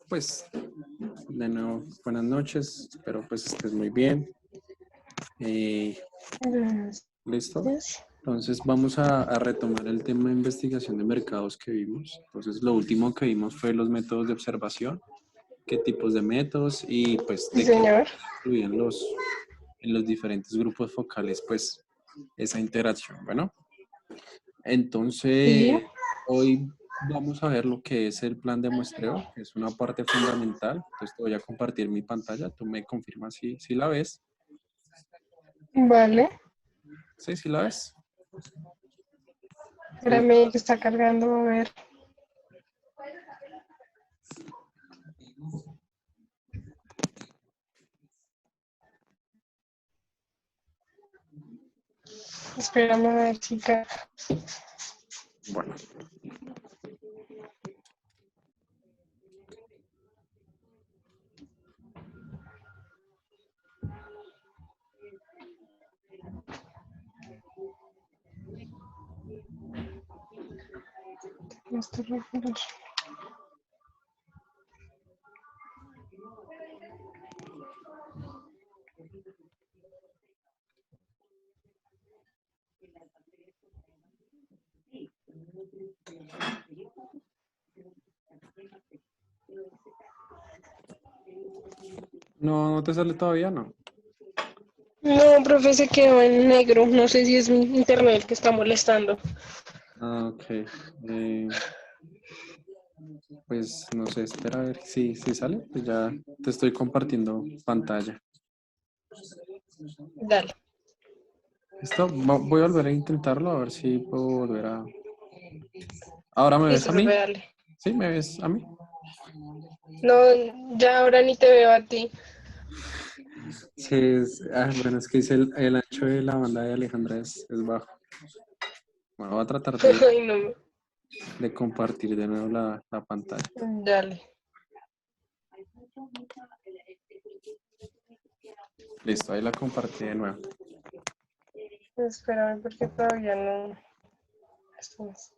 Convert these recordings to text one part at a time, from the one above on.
Pues, de nuevo, buenas noches. Espero pues estés muy bien. ¿Listo? Gracias. Entonces vamos a retomar el tema de investigación de mercados que vimos. Entonces lo último que vimos fue los métodos de observación, qué tipos de métodos y pues Sí, de qué señor. incluían en los diferentes grupos focales pues esa interacción. Bueno, Sí. entonces hoy vamos a ver lo que es el plan de muestreo, que es una parte fundamental. Entonces te voy a compartir mi pantalla, tú me confirmas si la ves. Vale. Sí, sí la ves. Espérame que está cargando, a ver. Espérame a ver si carga. Bueno. Esto es regular. No, no te sale todavía, no. No, profe, se quedó en negro. No sé si es mi internet que está molestando. Ah, ok. Pues no sé, espera a ver si sale. Pues ya te estoy compartiendo pantalla. Dale. Listo, voy a volver a intentarlo, a ver si puedo volver a... ¿Ahora me ves Listo, a profe, mí? dale. ¿Sí? ¿Me ves a mí? No, ya ahora ni te veo a ti. Sí, bueno, es que dice el ancho de la banda de Alejandra es bajo. Bueno, voy a tratar Ay, no. de compartir de nuevo la pantalla. Dale. Listo, ahí la compartí de nuevo. Espérame porque todavía no. Esto no es.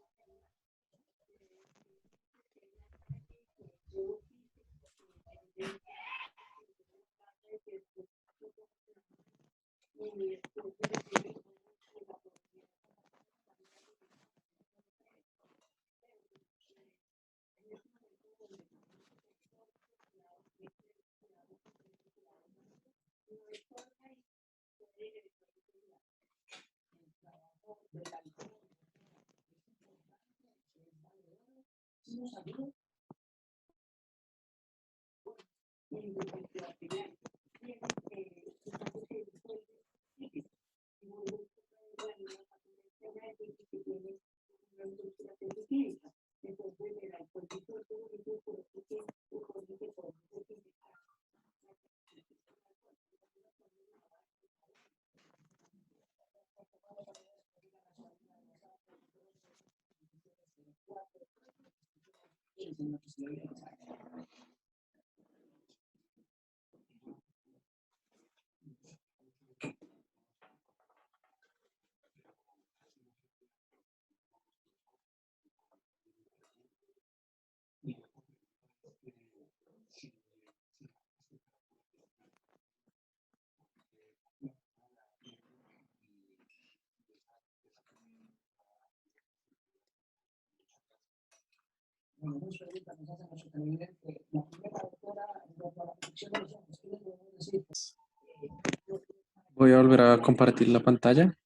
Voy a volver a compartir la pantalla.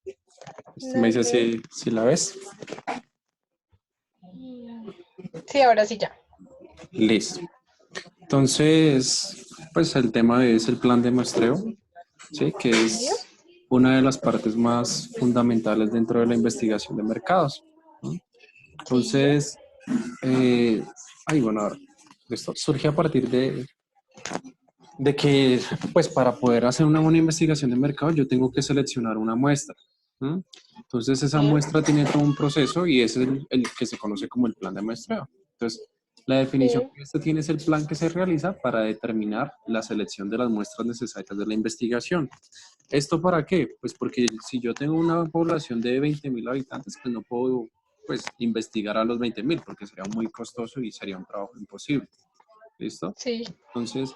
Me dice Dale. si la ves. Sí, ahora sí ya. Listo. Entonces, pues el tema es el plan de muestreo, ¿sí? Que Sí. es una de las partes más fundamentales dentro de la investigación de mercados, ¿no? Sí. Entonces, bueno, ahora, esto surge a partir de que, pues para poder hacer una buena investigación de mercado, yo tengo que seleccionar una muestra. ¿No? Entonces, esa Sí. muestra tiene todo un proceso y es el que se conoce como el plan de muestreo. Entonces, la definición Sí. que este tiene es el plan que se realiza para determinar la selección de las muestras necesarias de la investigación. ¿Esto para qué? Pues porque si yo tengo una población de 20.000 habitantes, pues no puedo pues investigar a los 20.000 porque sería muy costoso y sería un trabajo imposible. ¿Listo? Sí, Entonces,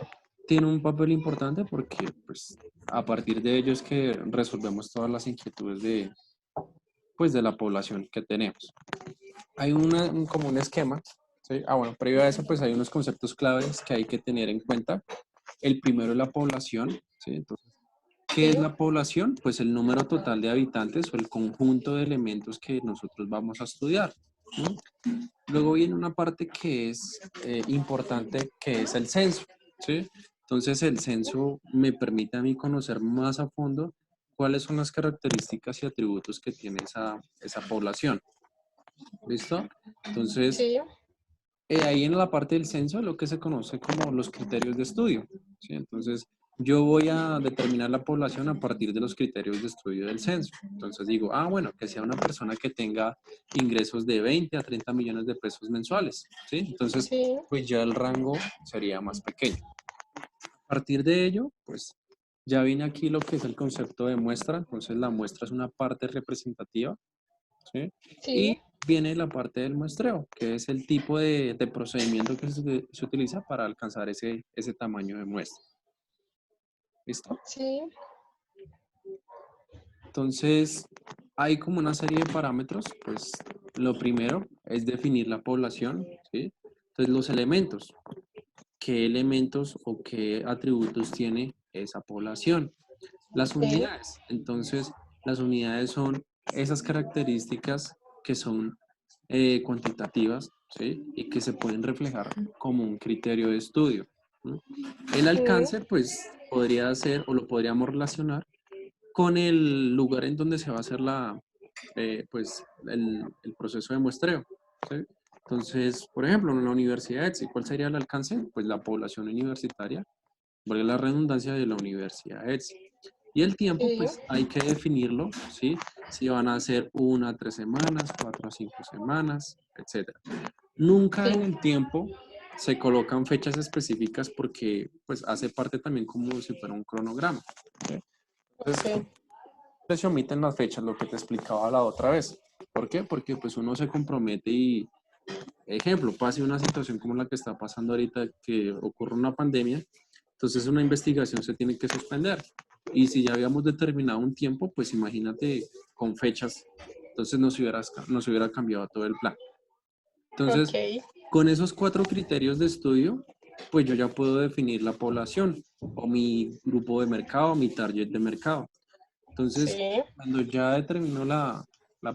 tiene un papel importante porque pues a partir de ello es que resolvemos todas las inquietudes de, pues, de la población que tenemos. Hay como un esquema, ¿sí? Bueno, previo a eso, pues hay unos conceptos claves que hay que tener en cuenta. El primero es la población, ¿sí? Entonces, ¿qué es sí, la población? Pues el número total de habitantes o el conjunto de elementos que nosotros vamos a estudiar. ¿Sí? Luego viene una parte que es importante, que es el censo, ¿sí? Entonces el censo me permite a mí conocer más a fondo cuáles son las características y atributos que tiene esa población. ¿Listo? Entonces, sí, ahí en la parte del censo lo que se conoce como los criterios de estudio, ¿sí? Entonces, yo voy a determinar la población a partir de los criterios de estudio del censo. Entonces digo, bueno, que sea una persona que tenga ingresos de 20 a 30 millones de pesos mensuales, ¿sí? Entonces, sí, pues ya el rango sería más pequeño. A partir de ello, pues ya viene aquí lo que es el concepto de muestra. Entonces, la muestra es una parte representativa, ¿sí? sí, Y viene la parte del muestreo, que es el tipo de procedimiento que se utiliza para alcanzar ese tamaño de muestra. ¿Listo? sí, Entonces, hay como una serie de parámetros, pues lo primero es definir la población, ¿sí? Entonces, los elementos, ¿qué elementos o qué atributos tiene esa población? Las sí, unidades, entonces, las unidades son esas características que son cuantitativas, ¿sí? Y que se pueden reflejar como un criterio de estudio, ¿no? El sí, alcance, pues, podría ser o lo podríamos relacionar con el lugar en donde se va a hacer pues, el proceso de muestreo, ¿sí? Entonces, por ejemplo, en la universidad ETSI, ¿cuál sería el alcance? Pues la población universitaria, valga la redundancia, de la universidad ETSI. Y el tiempo, sí, pues hay que definirlo, ¿sí? Si van a ser 1 a 3 semanas, 4 a 5 semanas, etcétera. Nunca en sí, el tiempo se colocan fechas específicas porque pues hace parte también como si fuera un cronograma, ¿sí? Entonces, ok, se omiten las fechas, lo que te explicaba la otra vez. ¿Por qué? Porque pues uno se compromete y, ejemplo, pase una situación como la que está pasando ahorita, que ocurre una pandemia, entonces una investigación se tiene que suspender. Y si ya habíamos determinado un tiempo, pues imagínate con fechas, entonces nos hubiera cambiado todo el plan. ok, Entonces, con esos 4 criterios de estudio, pues yo ya puedo definir la población o mi grupo de mercado, mi target de mercado. Entonces, sí, cuando ya determino la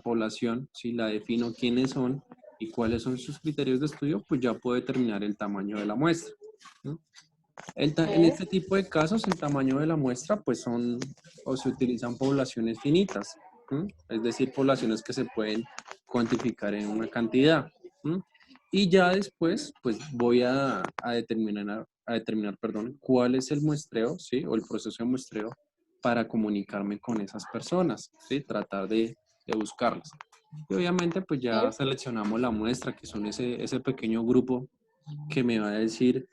población, si la defino quiénes son y cuáles son sus criterios de estudio, pues ya puedo determinar el tamaño de la muestra, ¿no? En sí, este tipo de casos, el tamaño de la muestra, pues son o se utilizan poblaciones finitas, ¿no? Es decir, poblaciones que se pueden cuantificar en una cantidad, ¿no? Y ya después, pues voy a determinar, perdón, cuál es el muestreo, ¿sí? O el proceso de muestreo para comunicarme con esas personas, ¿sí? Tratar de buscarlas. Y obviamente, pues ya sí, seleccionamos la muestra, que son ese pequeño grupo que me va a decir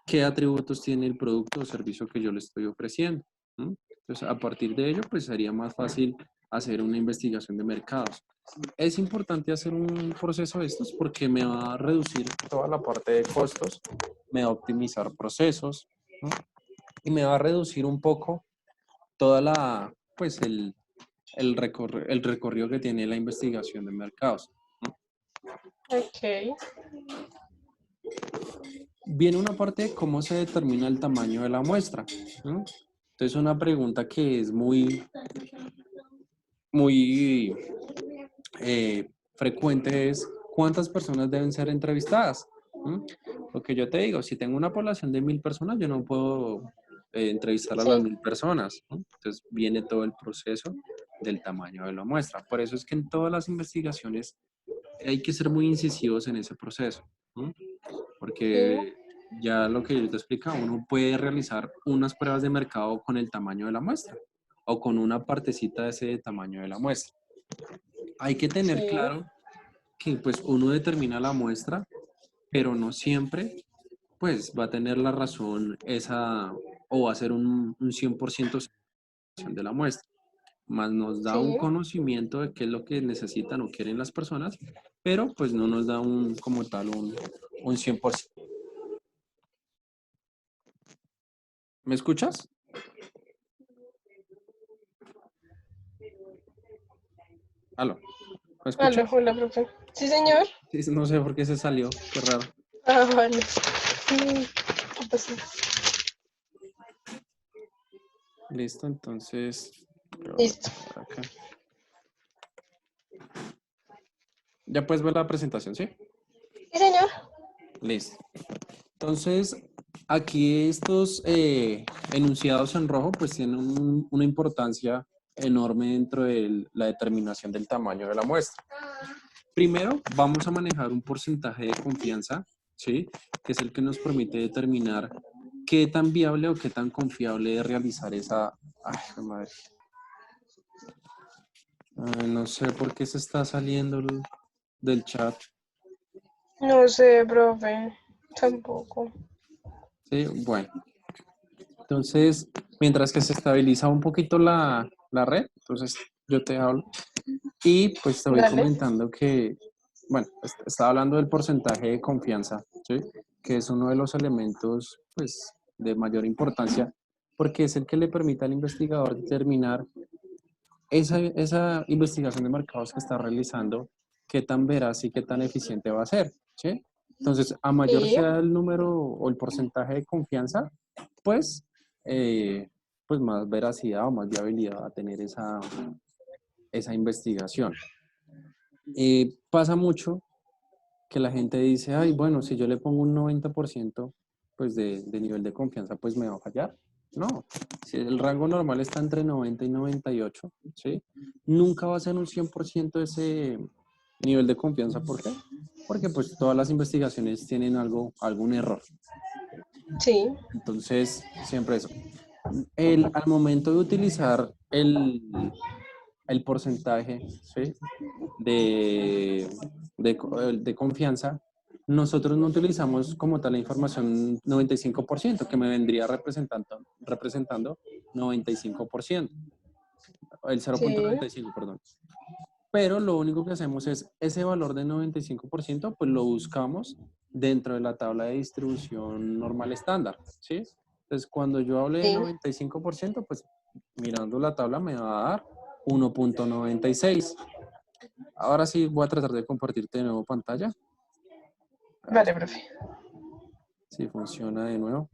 qué atributos tiene el producto o servicio que yo le estoy ofreciendo, ¿no? Entonces, a partir de ello, pues sería más fácil hacer una investigación de mercados. Es importante hacer un proceso de estos porque me va a reducir toda la parte de costos, me va a optimizar procesos, ¿no? Y me va a reducir un poco toda pues el recorrido que tiene la investigación de mercados, ¿no? ok, Viene una parte de cómo se determina el tamaño de la muestra, ¿no? Entonces, una pregunta que es muy frecuente es, ¿cuántas personas deben ser entrevistadas? ¿Mm? Lo que yo te digo, si tengo una población de 1.000 personas, yo no puedo entrevistar a las sí, 1.000 personas, ¿no? Entonces, viene todo el proceso del tamaño de la muestra. Por eso es que en todas las investigaciones hay que ser muy incisivos en ese proceso, ¿no? sí, Porque ya lo que yo te explicaba, uno puede realizar unas pruebas de mercado con el tamaño de la muestra o con una partecita de ese tamaño de la muestra. Hay que tener sí, claro que pues uno determina la muestra, pero no siempre pues va a tener la razón esa o va a ser un 100% de la muestra. más nos da un Sí. conocimiento de qué es lo que necesitan o quieren las personas, pero pues no nos da un, como tal, un 100%. ¿Me escuchas? ¿Aló? ¿Me Aló, escuchas? hola, profe. Sí, señor. Sí, no sé por qué se salió, qué raro. Ah, vale. ¿Qué pasó? Listo, entonces, yo voy Listo. a poner acá. Ya puedes ver la presentación, ¿sí? Sí, señor. Listo. Entonces, aquí estos enunciados en rojo pues tienen una importancia enorme dentro de la determinación del tamaño de la muestra. Primero, vamos a manejar un porcentaje de confianza, ¿sí? Que es el que nos permite determinar qué tan viable o qué tan confiable es realizar esa... Ay, qué madre. Ay, no sé por qué se está saliendo del chat. No sé, profe. Tampoco. Sí, bueno. Entonces, mientras que se estabiliza un poquito la red, entonces yo te hablo y pues te voy Dale. comentando que, bueno, estaba hablando del porcentaje de confianza, ¿sí? Que es uno de los elementos pues de mayor importancia porque es el que le permite al investigador determinar esa investigación de mercados que está realizando, qué tan veraz y qué tan eficiente va a ser, ¿sí? Entonces, a mayor Sí. sea el número o el porcentaje de confianza, pues, pues más veracidad o más viabilidad va a tener esa investigación. Pasa mucho que la gente dice, ay, bueno, si yo le pongo un 90% pues de nivel de confianza, pues me va a fallar. No, si el rango normal está entre 90 y 98, ¿sí? Nunca va a ser un 100% ese nivel de confianza. ¿Por qué? Porque pues todas las investigaciones tienen algún error. Sí. Entonces, siempre eso. Al momento de utilizar el porcentaje, ¿sí? de, de confianza, nosotros no utilizamos como tal la información 95%, que me vendría representando 95%, el Sí. 0.95, perdón. Pero lo único que hacemos es ese valor de 95%, pues lo buscamos dentro de la tabla de distribución normal estándar, ¿sí? Entonces, cuando yo hable de Sí. 95%, pues mirando la tabla me va a dar 1.96. Ahora sí voy a tratar de compartirte de nuevo pantalla. A ver Vale, profe. si funciona de nuevo.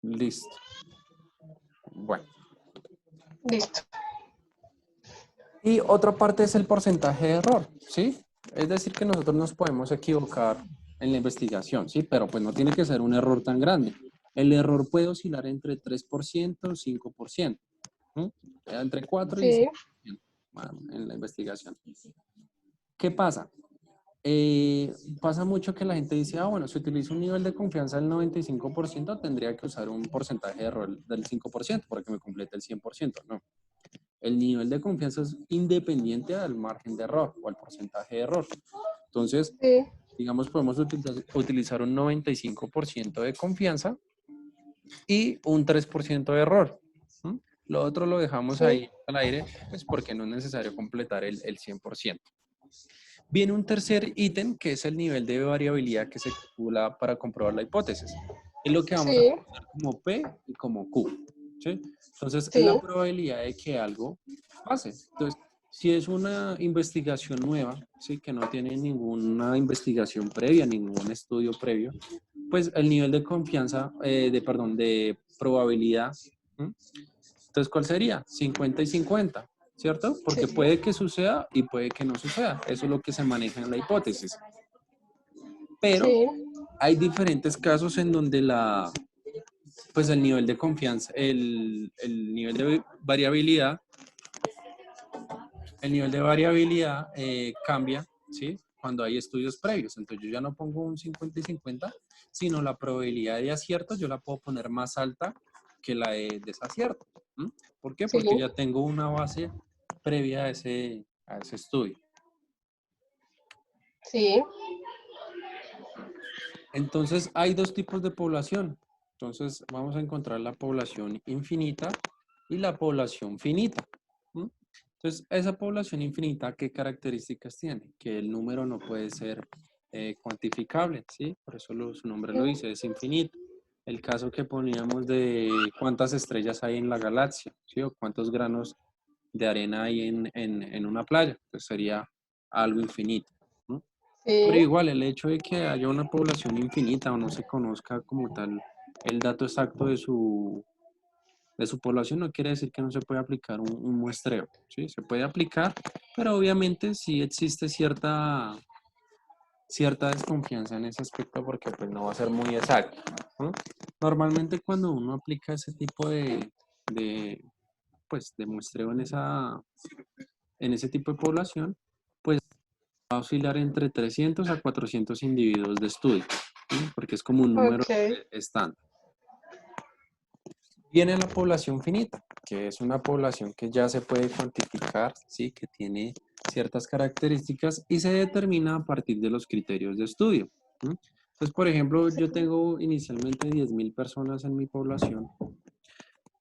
Listo. Bueno. Listo. Y otra parte es el porcentaje de error, ¿sí? Es decir, que nosotros nos podemos equivocar en la investigación, ¿sí? Pero pues no tiene que ser un error tan grande. El error puede oscilar entre 3% y 5%, ¿sí? Entre 4 y Sí. 5% en la investigación. ¿Qué pasa? Pasa mucho que la gente dice, ah, bueno, si utilizo un nivel de confianza del 95%, tendría que usar un porcentaje de error del 5% para que me complete el 100%. No. El nivel de confianza es independiente al margen de error o al porcentaje de error. Entonces, Sí. digamos, podemos utilizar un 95% de confianza y un 3% de error. ¿Mm? Lo otro lo dejamos Sí. ahí al aire, pues porque no es necesario completar el 100%. Viene un tercer ítem que es el nivel de variabilidad que se calcula para comprobar la hipótesis. Es lo que vamos a Sí. conocer como P y como Q. ¿Sí? Entonces, es la Sí. probabilidad de que algo pase. Entonces, si es una investigación nueva, ¿sí? Que no tiene ninguna investigación previa, ningún estudio previo, pues el nivel de confianza, perdón, de probabilidad, ¿sí? Entonces, ¿cuál sería? 50 y 50, ¿cierto? Porque Sí. puede que suceda y puede que no suceda. Eso es lo que se maneja en la hipótesis. Pero Sí. hay diferentes casos en donde pues el nivel de confianza, el nivel de variabilidad, cambia, ¿sí? Cuando hay estudios previos. Entonces yo ya no pongo un 50 y 50, sino la probabilidad de acierto yo la puedo poner más alta que la de desacierto. ¿Mm? ¿Por qué? Sí. Porque ya tengo una base previa a ese estudio. Sí. Entonces hay dos tipos de población. Entonces vamos a encontrar la población infinita y la población finita. ¿Mm? Entonces, esa población infinita, ¿qué características tiene? Que el número no puede ser cuantificable, ¿sí? Por eso su nombre lo dice, es infinito. El caso que poníamos de cuántas estrellas hay en la galaxia, ¿sí? O cuántos granos de arena hay en una playa, pues sería algo infinito, ¿no? Pero Sí, igual, el hecho de que haya una población infinita o no se conozca como tal el dato exacto de su población no quiere decir que no se pueda aplicar un muestreo, ¿sí? Se puede aplicar, pero obviamente sí existe cierta desconfianza en ese aspecto porque pues no va a ser muy exacto, ¿no? Normalmente cuando uno aplica ese tipo de, pues, de muestreo en ese tipo de población, pues va a oscilar entre 300 a 400 individuos de estudio, ¿sí? Porque es como un número ok, estándar. Viene la población finita, que es una población que ya se puede cuantificar, ¿sí? Que tiene ciertas características y se determina a partir de los criterios de estudio. ¿Sí? Entonces, por ejemplo, yo tengo inicialmente 10.000 personas en mi población,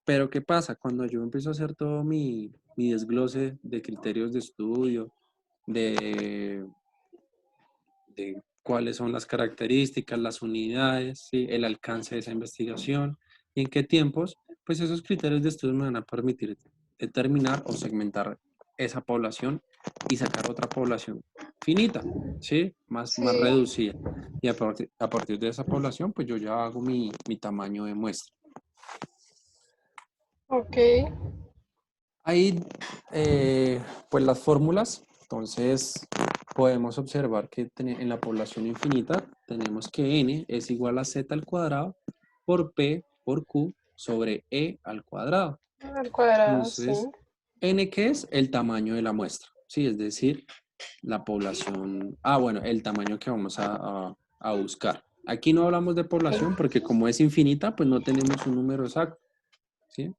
pero ¿qué pasa? Cuando yo empiezo a hacer todo mi desglose de criterios de estudio, de, de cuáles son las características, las unidades, ¿sí? El alcance de esa investigación y en qué tiempos, pues esos criterios de estudio me van a permitir determinar o segmentar esa población y sacar otra población finita, ¿sí? Más sí, reducida. Y a partir de esa población, pues yo ya hago mi tamaño de muestra. ok, Hay pues las fórmulas, entonces podemos observar que en la población infinita tenemos que n es igual a z al cuadrado por p por q sobre e al cuadrado. al cuadrado, sí. Entonces, n ¿qué es? El tamaño de la muestra, ¿sí? Es decir, la población, bueno, el tamaño que vamos a buscar. Aquí no hablamos de población porque como es infinita, pues no tenemos un número exacto, ¿sí?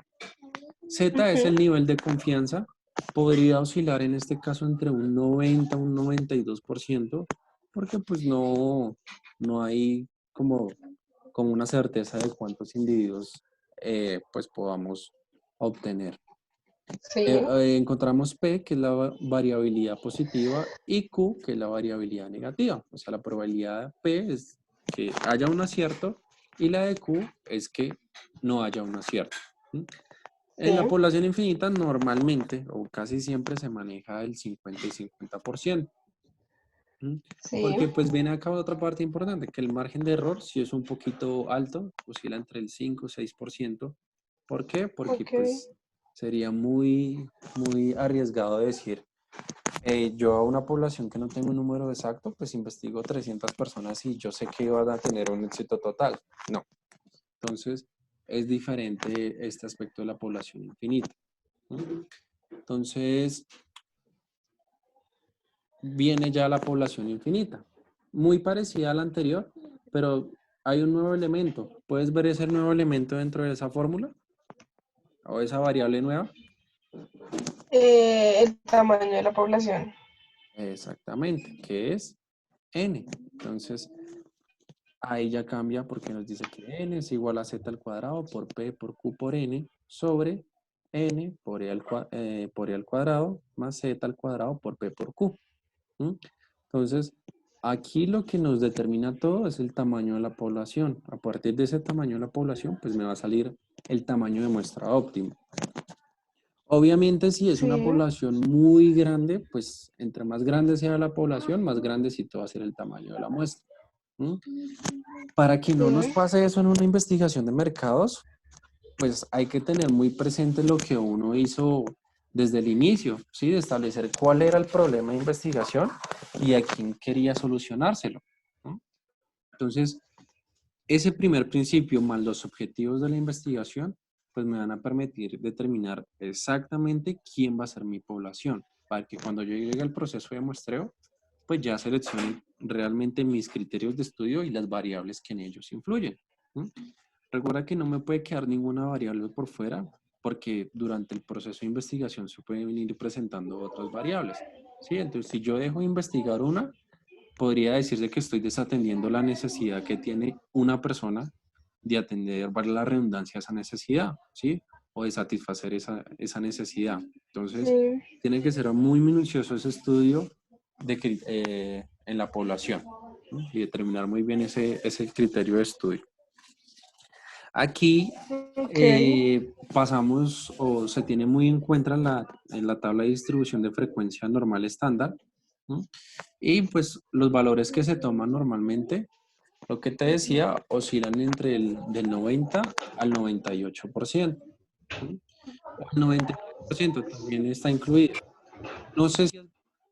Z es Ujú, el nivel de confianza, podría oscilar en este caso entre un 90 a un 92%, porque pues no hay como una certeza de cuántos individuos pues podamos obtener. sí, Encontramos P, que es la variabilidad positiva, y Q, que es la variabilidad negativa. O sea, la probabilidad de P es que haya un acierto y la de Q es que no haya un acierto. ¿Sí? sí, En la población infinita normalmente o casi siempre se maneja el 50 y 50%. ¿Mm? sí, Porque pues viene acá otra parte importante, que el margen de error si es un poquito alto, oscila entre el 5 y 6%. ¿Por qué? Porque ok, pues sería muy arriesgado decir, yo a una población que no tengo un número exacto, pues investigo 300 personas y yo sé que van a tener un éxito total. No. Entonces es diferente este aspecto de la población infinita. ¿Mm? Entonces, viene ya la población infinita, muy parecida a la anterior, pero hay un nuevo elemento. ¿Puedes ver ese nuevo elemento dentro de esa fórmula o esa variable nueva? el tamaño de la población. Exactamente, que es n. Entonces, ahí ya cambia porque nos dice que n es igual a z al cuadrado por p por q por n sobre n por e al cuadrado más z al cuadrado por p por q. ¿Mm? Entonces, aquí lo que nos determina todo es el tamaño de la población. A partir de ese tamaño de la población, pues me va a salir el tamaño de muestra óptimo. Obviamente, si es una Sí, población muy grande, pues entre más grande sea la población, más grandecito va a ser el tamaño de la muestra. ¿Mm? Para que no nos sí, pase eso en una investigación de mercados, pues hay que tener muy presente lo que uno hizo desde el inicio, ¿sí? De establecer cuál era el problema de investigación y a quién quería solucionárselo, ¿no? Entonces, ese primer principio más los objetivos de la investigación, pues me van a permitir determinar exactamente quién va a ser mi población, para que cuando yo llegue al proceso de muestreo, pues ya seleccione realmente mis criterios de estudio y las variables que en ellos influyen. ¿Sí? Recuerda que no me puede quedar ninguna variable por fuera, porque durante el proceso de investigación se pueden ir presentando otras variables. ¿Sí? Entonces, si yo dejo de investigar podría decirse que estoy desatendiendo la necesidad que tiene una persona de atender, vale la redundancia, esa necesidad, ¿sí? O de satisfacer esa necesidad. Entonces, sí, tiene que ser muy minucioso ese estudio en la población, ¿no? Y determinar muy bien ese criterio de estudio. Aquí ok, pasamos o se tiene muy en cuenta en la tabla de distribución de frecuencia normal estándar, ¿no? Y pues los valores que se toman normalmente, lo que te decía, oscilan entre del 90 al 98%, ¿no? O el 99% también está incluido. No sé si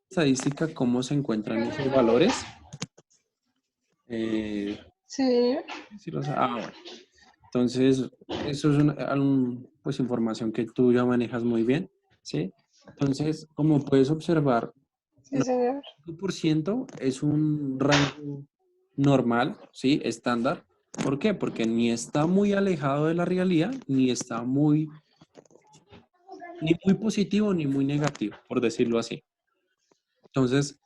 estadística cómo se encuentran esos valores. Eh, sí, sí bueno. Entonces, eso es pues, información que tú ya manejas muy bien, ¿sí? Entonces, como puedes observar, sí, señor. 5% es un rango normal, ¿sí? Estándar. ¿Por qué? Porque ni está muy alejado de la realidad, ni muy positivo, ni muy negativo, por decirlo así. Entonces,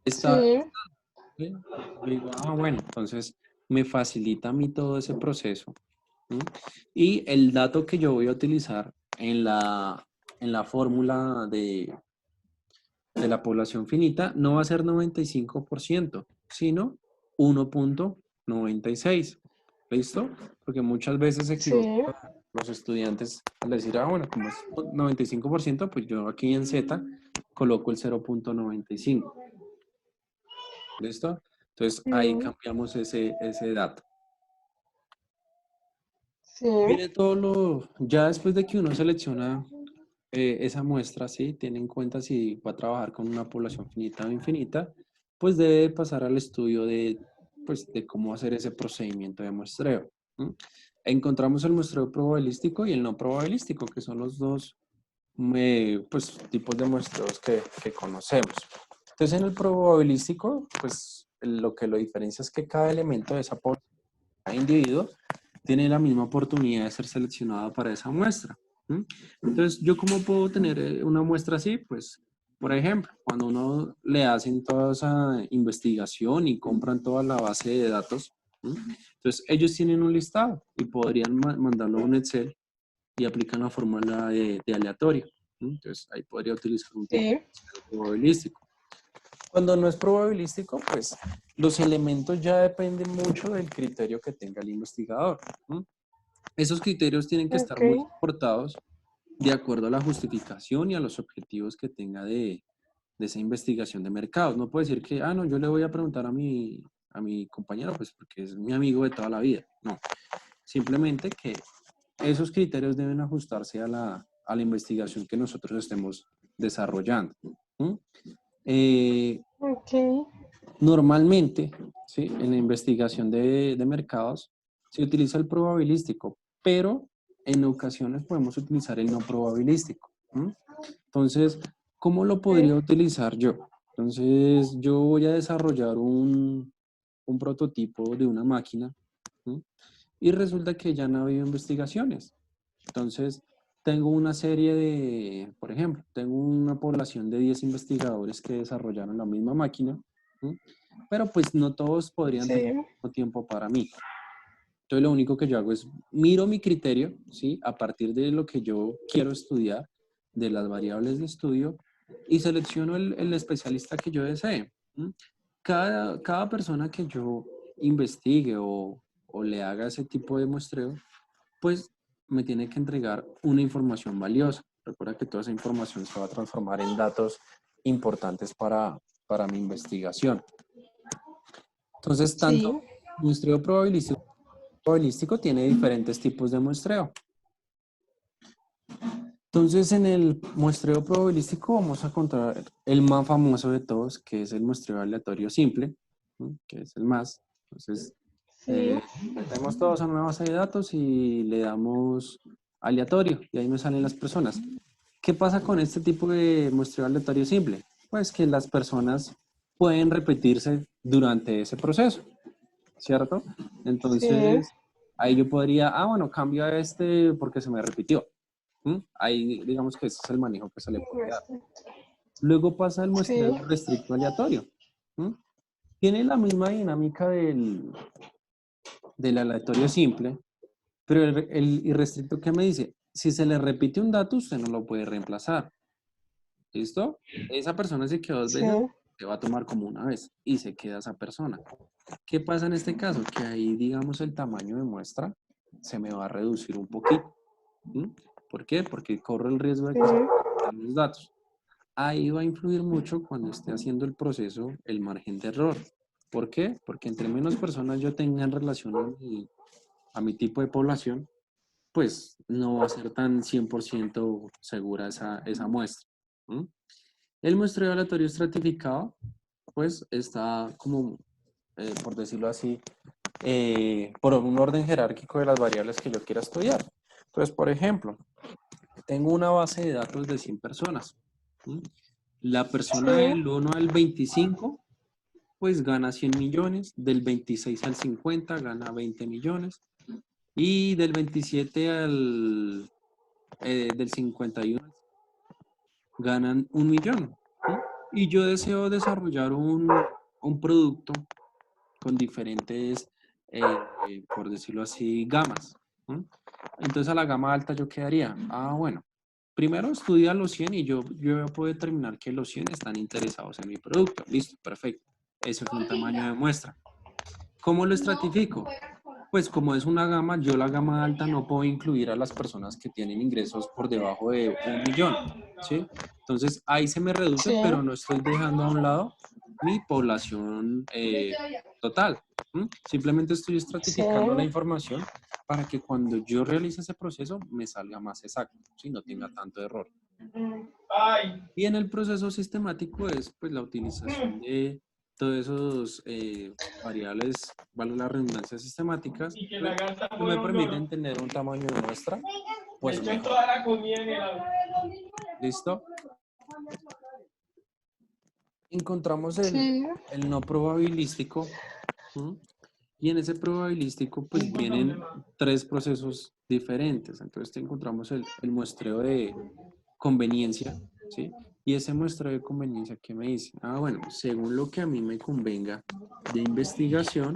está, Sí, ¿sí? Yo digo, bueno, entonces me facilita a mí todo ese proceso. ¿Mm? Y el dato que yo voy a utilizar en la fórmula de la población finita no va a ser 95%, sino 1,96. ¿Listo? Porque muchas veces se equivocan sí, los estudiantes al decir, bueno, como es 95%, pues yo aquí en Z coloco el 0,95. ¿Listo? Entonces ahí mm, cambiamos ese dato. sí, Viene ya después de que uno selecciona esa muestra, sí, tiene en cuenta si va a trabajar con una población finita o infinita, pues debe pasar al estudio pues, de cómo hacer ese procedimiento de muestreo. ¿Mm? Encontramos el muestreo probabilístico y el no probabilístico, que son los dos pues, tipos de muestreos que conocemos. Entonces, en el probabilístico, pues lo que lo diferencia es que cada elemento de esa población, cada individuo, tiene la misma oportunidad de ser seleccionado para esa muestra. ¿Mm? Entonces, ¿yo cómo puedo tener una muestra así? Pues, por ejemplo, cuando uno le hacen toda esa investigación y compran toda la base de datos, ¿mm? Entonces ellos tienen un listado y podrían mandarlo a un Excel y aplican la fórmula de aleatorio. ¿Mm? Entonces, ahí podría utilizar un tipo sí, de probabilístico. Cuando no es probabilístico, pues los elementos ya dependen mucho del criterio que tenga el investigador. ¿Mm? Esos criterios tienen que estar ok, muy soportados de acuerdo a la justificación y a los objetivos que tenga de esa investigación de mercados. No puedo decir que, no, yo le voy a preguntar a mi compañero, pues porque es mi amigo de toda la vida. No, simplemente que esos criterios deben ajustarse a la investigación que nosotros estemos desarrollando. ¿Mm? ok, Normalmente, ¿sí? En la investigación de mercados se utiliza el probabilístico, pero en ocasiones podemos utilizar el no probabilístico. ¿Mm? Entonces, ¿cómo lo sí, podría utilizar yo? Entonces, yo voy a desarrollar un prototipo de una máquina, ¿sí? Y resulta que ya no ha habido investigaciones. Entonces, tengo una serie por ejemplo, tengo una población de 10 investigadores que desarrollaron la misma máquina, ¿sí? Pero pues no todos podrían tener sí, el mismo tiempo para mí. Entonces, lo único que yo hago es miro mi criterio, ¿sí? A partir de lo que yo quiero estudiar, de las variables de estudio, y selecciono el especialista que yo desee. ¿Mm? Cada persona que yo investigue o le haga ese tipo de muestreo, pues me tiene que entregar una información valiosa. Recuerda que toda esa información se va a transformar en datos importantes para mi investigación. Entonces, tanto sí, muestreo probabilístico tiene diferentes tipos de muestreo. Entonces, en el muestreo probabilístico vamos a encontrar el más famoso de todos, que es el muestreo aleatorio simple, ¿sí? Que es el más. Entonces, sí, metemos todos a una base de datos y le damos aleatorio y ahí me salen las personas. ¿Qué pasa con este tipo de muestreo aleatorio simple? Pues que las personas pueden repetirse durante ese proceso, ¿cierto? sí, Entonces, ahí yo podría, bueno, cambio a este porque se me repitió. ¿Mm? Ahí digamos que ese es el manejo que se le puede dar. Luego pasa el muestreo sí, restricto aleatorio. ¿Mm? Tiene la misma dinámica del aleatorio simple, pero el irrestricto, ¿qué me dice? Si se le repite un dato, usted no lo puede reemplazar. ¿Listo? Esa persona se quedó dos Sí. veces, se va a tomar como una vez y se queda esa persona. ¿Qué pasa en este caso? Que ahí, digamos, el tamaño de muestra se me va a reducir un poquito. ¿Mm? ¿Por qué? Porque corro el riesgo de que se me repitan los datos. Ahí va a influir mucho cuando esté haciendo el proceso el margen de error. ¿Por qué? Porque entre menos personas yo tenga en relación a mi tipo de población, pues no va a ser tan 100% segura esa muestra. ¿Mm? El muestreo aleatorio estratificado, pues está como, por decirlo así, por un orden jerárquico de las variables que yo quiera estudiar. Entonces, por ejemplo, tengo una base de datos de 100 personas. ¿Mm? La persona Sí. del 1 al 25, pues gana 100 millones, del 26 al 50 gana 20 millones, y del 27 del 51 ganan 1 millón. ¿Sí? Y yo deseo desarrollar un producto con diferentes, por decirlo así, gamas. ¿Sí? Entonces a la gama alta yo quedaría, bueno, primero estudia los 100 y yo voy a poder determinar que los 100 están interesados en mi producto. Listo, perfecto. Ese es un tamaño de muestra. ¿Cómo lo estratifico? Pues como es una gama, yo la gama alta no puedo incluir a las personas que tienen ingresos por debajo de 1 millón, ¿sí? Entonces ahí se me reduce, Sí. pero no estoy dejando a un lado mi población total. Simplemente estoy Sí. estratificando la información para que cuando yo realice ese proceso me salga más exacto, ¿sí? No tenga tanto error. Y en el proceso sistemático es pues la utilización de todos esos variables, vale la redundancia, sistemáticas, pues, que me permiten tener un tamaño de muestra pues mejor. ¿Listo? Encontramos Sí. el no probabilístico. ¿Mm? Y en ese probabilístico pues vienen tres procesos diferentes. Entonces encontramos el muestreo de conveniencia, ¿sí? Y ese muestreo de conveniencia, ¿qué me dice? Bueno, según lo que a mí me convenga de investigación,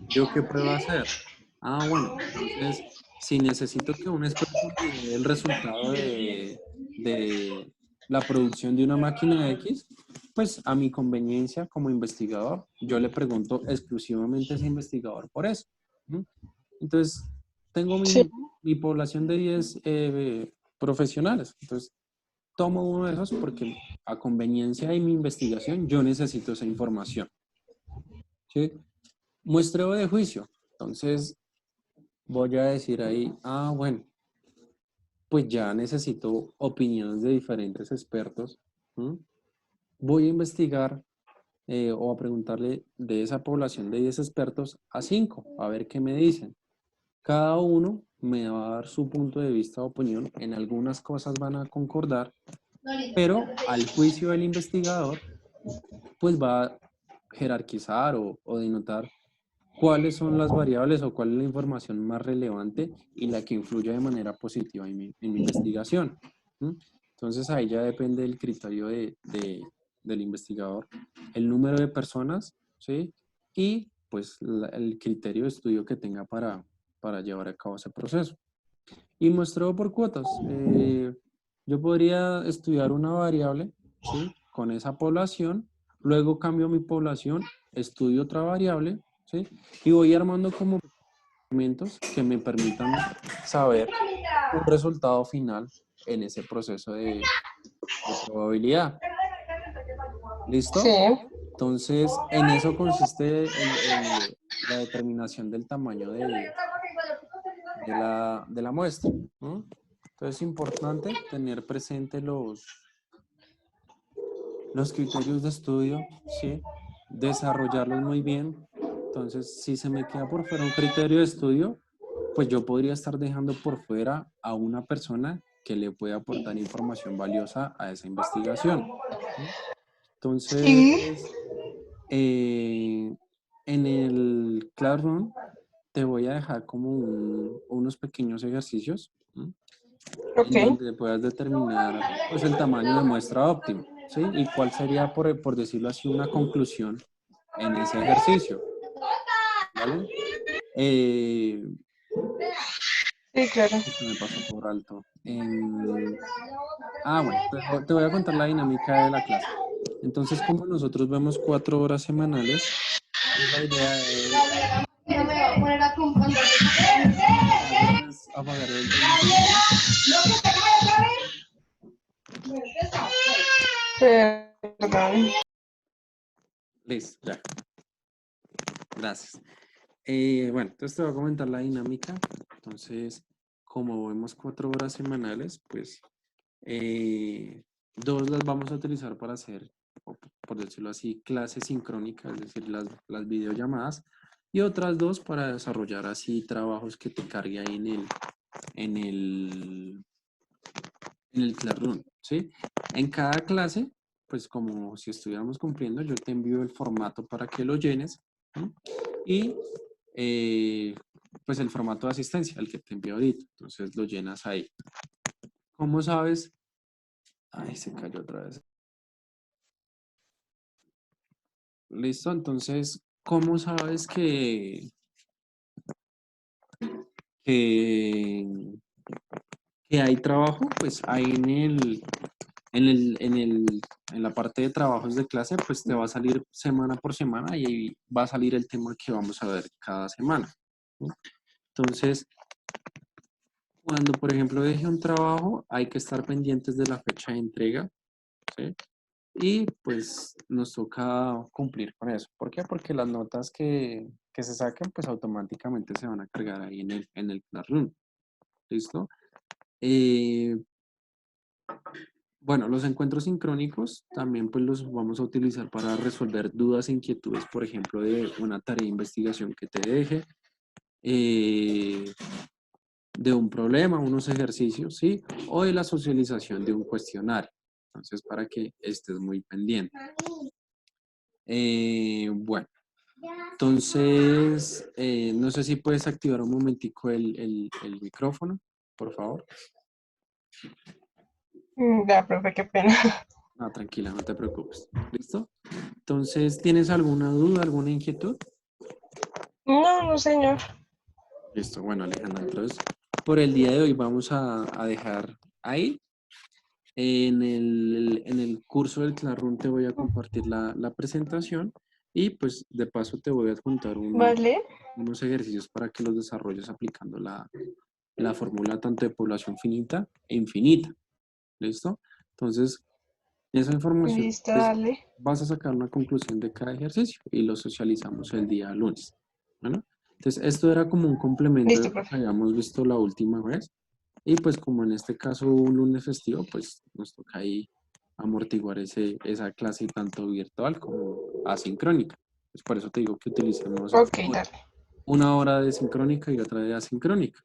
¿yo qué prueba hacer? Bueno, entonces, si necesito que un experto me dé el resultado de la producción de una máquina X, pues a mi conveniencia como investigador, yo le pregunto exclusivamente a ese investigador por eso. ¿Sí? Entonces, tengo Sí. mi población de 10 profesionales. Entonces, tomo uno de esos porque a conveniencia de mi investigación yo necesito esa información. ¿Sí? Muestreo de juicio. Entonces, voy a decir ahí, bueno, pues ya necesito opiniones de diferentes expertos. ¿Mm? Voy a investigar o a preguntarle de esa población de 10 expertos a 5, a ver qué me dicen. Cada uno me va a dar su punto de vista o opinión. En algunas cosas van a concordar, pero al juicio del investigador, pues va a jerarquizar o denotar cuáles son las variables o cuál es la información más relevante y la que influye de manera positiva en mi investigación. ¿Sí? Entonces ahí ya depende del criterio del investigador, el número de personas, ¿sí? Y pues el criterio de estudio que tenga para llevar a cabo ese proceso. Y muestreo por cuotas. Yo podría estudiar una variable, ¿sí? Con esa población, luego cambio mi población, estudio otra variable, ¿sí? Y voy armando como elementos que me permitan saber un resultado final en ese proceso de probabilidad. Sí. ¿Listo? Entonces, en eso consiste la determinación del tamaño de la muestra. ¿No? Entonces es importante tener presente los criterios de estudio, ¿sí? Desarrollarlos muy bien. Entonces, si se me queda por fuera un criterio de estudio, pues yo podría estar dejando por fuera a una persona que le puede aportar información valiosa a esa investigación. ¿Sí? Sí. Entonces, en el Classroom te voy a dejar como unos pequeños ejercicios, ¿sí? Ok. En donde puedas determinar pues el tamaño de muestra óptimo, ¿sí? Y cuál sería, decirlo así, una conclusión en ese ejercicio, ¿vale? Eh, Sí, claro. Se me pasó por alto. Bueno, te voy a contar la dinámica de la clase. Entonces, como nosotros vemos 4 horas semanales, pues la idea es No me voy a poner a comprar. ¿puedes apagar el micrófono? Perdón. Listo, ya. Gracias. Bueno, entonces te voy a comentar la dinámica. Entonces, como vemos 4 horas semanales, pues 2 las vamos a utilizar para hacer, por decirlo así, clases sincrónicas, es decir, las videollamadas, y otras 2 para desarrollar así trabajos que te cargue ahí en el, en el Classroom, ¿sí? En cada clase, pues como si estuviéramos cumpliendo, yo te envío el formato para que lo llenes, ¿sí? Y pues el formato de asistencia, el que te envío ahorita, entonces lo llenas ahí. ¿Cómo sabes? Ay, se cayó otra vez. Listo, entonces, ¿cómo sabes que, que hay trabajo? Pues ahí en la parte de trabajos de clase, pues te va a salir semana por semana y ahí va a salir el tema que vamos a ver cada semana, ¿sí? Entonces, cuando, por ejemplo, deje un trabajo, hay que estar pendientes de la fecha de entrega, ¿sí? Y pues nos toca cumplir con eso. ¿Por qué? Porque las notas que se saquen, pues automáticamente se van a cargar ahí en el Classroom. ¿Listo? Eh, bueno, los encuentros sincrónicos también pues los vamos a utilizar para resolver dudas e inquietudes, por ejemplo, de una tarea de investigación que te deje, eh, de un problema, unos ejercicios, ¿sí? O de la socialización de un cuestionario. Entonces, para que estés muy pendiente. Bueno, entonces, no sé si puedes activar un momentico el micrófono, por favor. Ya, profe, qué pena. No, tranquila, no te preocupes. ¿Listo? Entonces, ¿tienes alguna duda, alguna inquietud? No, no, señor. Listo, bueno, Alejandra, entonces, por el día de hoy vamos a dejar ahí. En el curso del Classroom te voy a compartir la presentación y pues de paso te voy a adjuntar Vale. unos ejercicios para que los desarrolles aplicando la fórmula tanto de población finita e infinita. ¿Listo? Entonces, esa información, Listo, pues dale. vas a sacar una conclusión de cada ejercicio y lo socializamos el día lunes. ¿Bueno? Entonces, esto era como un complemento de Listo, lo que profe. habíamos visto la última vez. Y pues como en este caso un lunes festivo, pues nos toca ahí amortiguar esa clase tanto virtual como asincrónica. Pues por eso te digo que utilicemos Ok, dale. una hora de sincrónica y otra de asincrónica.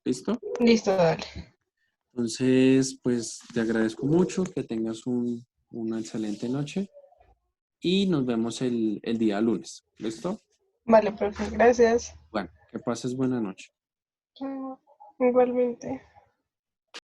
¿Listo? Listo, dale. Entonces, pues te agradezco mucho, que tengas una excelente noche y nos vemos el día lunes. ¿Listo? Vale, profe, gracias. Bueno, que pases buena noche. Igualmente.